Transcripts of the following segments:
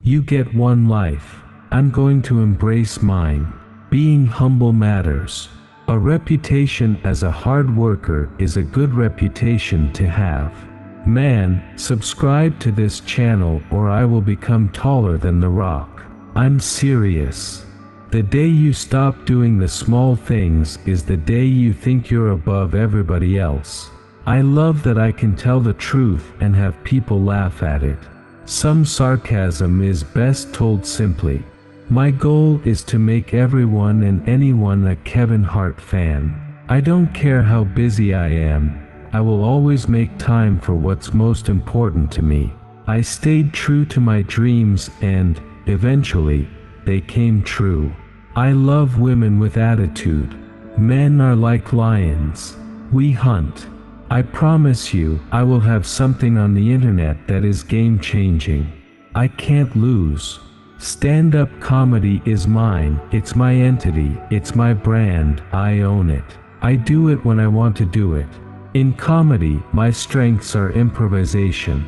You get one life. I'm going to embrace mine. Being humble matters. A reputation as a hard worker is a good reputation to have. Man, subscribe to this channel or I will become taller than the rock. I'm serious. The day you stop doing the small things is the day you think you're above everybody else. I love that I can tell the truth and have people laugh at it. Some sarcasm is best told simply. My goal is to make everyone and anyone a Kevin Hart fan. I don't care how busy I am. I will always make time for what's most important to me. I stayed true to my dreams and, eventually, they came true. I love women with attitude. Men are like lions. We hunt. I promise you, I will have something on the internet that is game-changing. I can't lose. Stand-up comedy is mine, it's my entity, it's my brand, I own it. I do it when I want to do it. In comedy, my strengths are improvisation.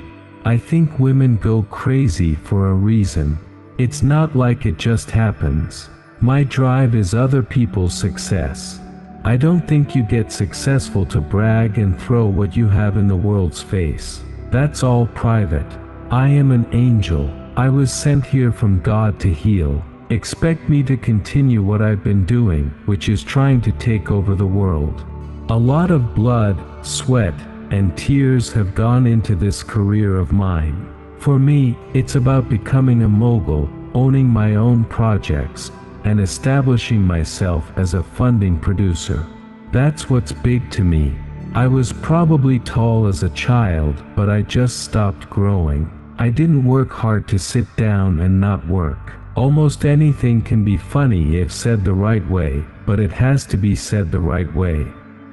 I think women go crazy for a reason. It's not like it just happens. My drive is other people's success. I don't think you get successful to brag and throw what you have in the world's face. That's all private. I am an angel. I was sent here from God to heal. Expect me to continue what I've been doing, which is trying to take over the world. A lot of blood, sweat, and tears have gone into this career of mine. For me, it's about becoming a mogul, owning my own projects, and establishing myself as a funding producer. That's what's big to me. I was probably tall as a child, but I just stopped growing. I didn't work hard to sit down and not work. Almost anything can be funny if said the right way, but it has to be said the right way.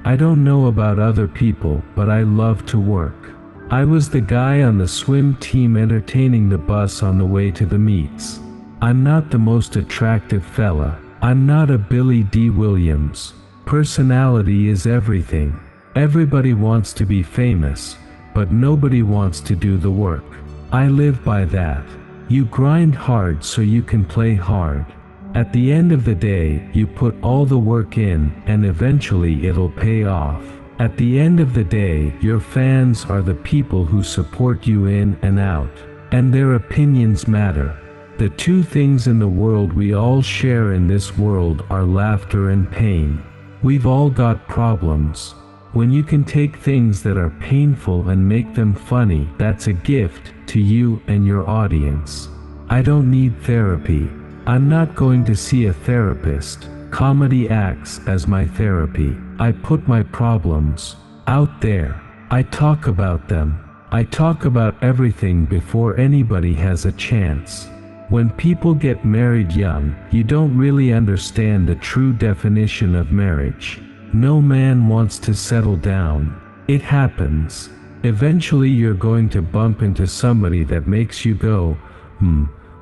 I don't know about other people, but I love to work. I was the guy on the swim team entertaining the bus on the way to the meets. I'm not the most attractive fella. I'm not a Billy D. Williams. Personality is everything. Everybody wants to be famous, but nobody wants to do the work. I live by that. You grind hard so you can play hard. At the end of the day, you put all the work in, and eventually it'll pay off. At the end of the day, your fans are the people who support you in and out, and their opinions matter. The two things in the world we all share in this world are laughter and pain. We've all got problems. When you can take things that are painful and make them funny, that's a gift to you and your audience. I don't need therapy. I'm not going to see a therapist. Comedy acts as my therapy. I put my problems out there. I talk about them. I talk about everything before anybody has a chance. When people get married young, you don't really understand the true definition of marriage. No man wants to settle down. It happens. Eventually you're going to bump into somebody that makes you go,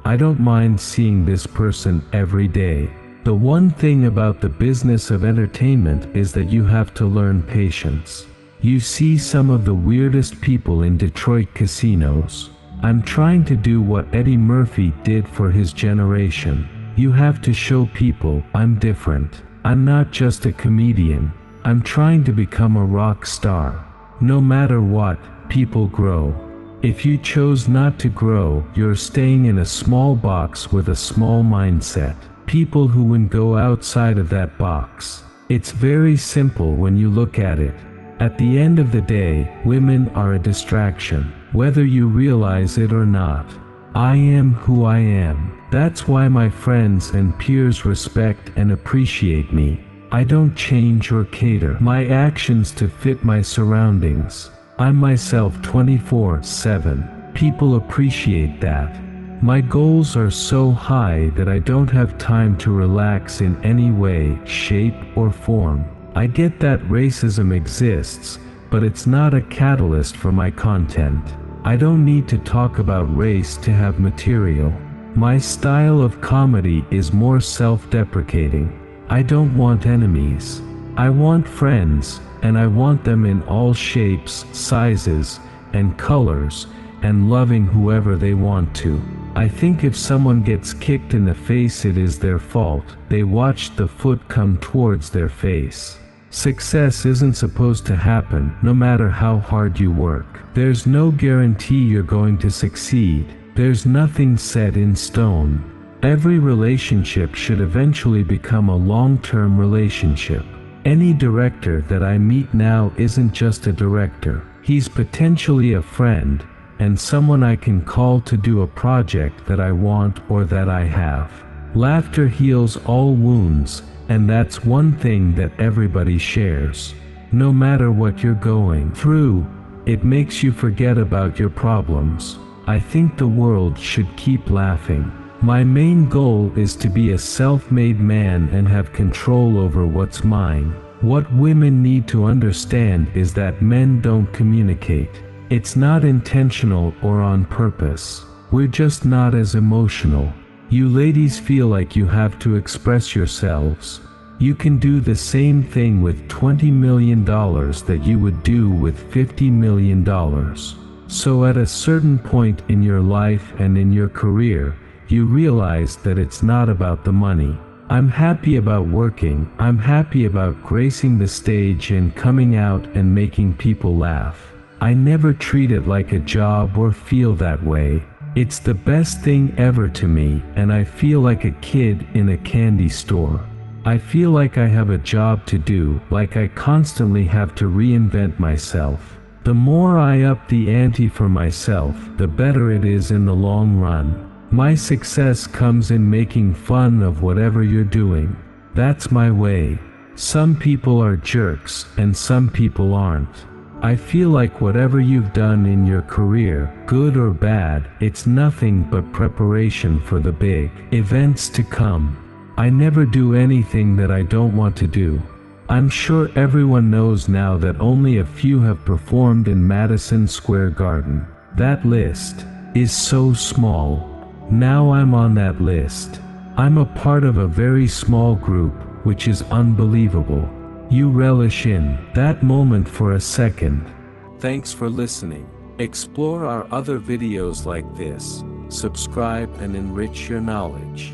I don't mind seeing this person every day. The one thing about the business of entertainment is that you have to learn patience. You see some of the weirdest people in Detroit casinos. I'm trying to do what Eddie Murphy did for his generation. You have to show people I'm different. I'm not just a comedian. I'm trying to become a rock star. No matter what, people grow. If you chose not to grow, you're staying in a small box with a small mindset. People who would go outside of that box. It's very simple when you look at it. At the end of the day, women are a distraction, whether you realize it or not. I am who I am. That's why my friends and peers respect and appreciate me. I don't change or cater my actions to fit my surroundings. I'm myself 24/7. People appreciate that. My goals are so high that I don't have time to relax in any way, shape, or form. I get that racism exists, but it's not a catalyst for my content. I don't need to talk about race to have material. My style of comedy is more self-deprecating. I don't want enemies. I want friends, and I want them in all shapes, sizes, and colors, and loving whoever they want to. I think if someone gets kicked in the face, it is their fault. They watched the foot come towards their face. Success isn't supposed to happen, no matter how hard you work. There's no guarantee you're going to succeed. There's nothing set in stone. Every relationship should eventually become a long-term relationship. Any director that I meet now isn't just a director. He's potentially a friend, and someone I can call to do a project that I want or that I have. Laughter heals all wounds, and that's one thing that everybody shares. No matter what you're going through, it makes you forget about your problems. I think the world should keep laughing. My main goal is to be a self-made man and have control over what's mine. What women need to understand is that men don't communicate. It's not intentional or on purpose. We're just not as emotional. You ladies feel like you have to express yourselves. You can do the same thing with $20 million that you would do with $50 million. So at a certain point in your life and in your career, you realize that it's not about the money. I'm happy about working. I'm happy about gracing the stage and coming out and making people laugh. I never treat it like a job or feel that way. It's the best thing ever to me, and I feel like a kid in a candy store. I feel like I have a job to do, like I constantly have to reinvent myself. The more I up the ante for myself, the better it is in the long run. My success comes in making fun of whatever you're doing. That's my way. Some people are jerks, and some people aren't. I feel like whatever you've done in your career, good or bad, it's nothing but preparation for the big events to come. I never do anything that I don't want to do. I'm sure everyone knows now that only a few have performed in Madison Square Garden. That list is so small. Now I'm on that list. I'm a part of a very small group, which is unbelievable. You relish in that moment for a second. Thanks for listening. Explore our other videos like this. Subscribe and enrich your knowledge.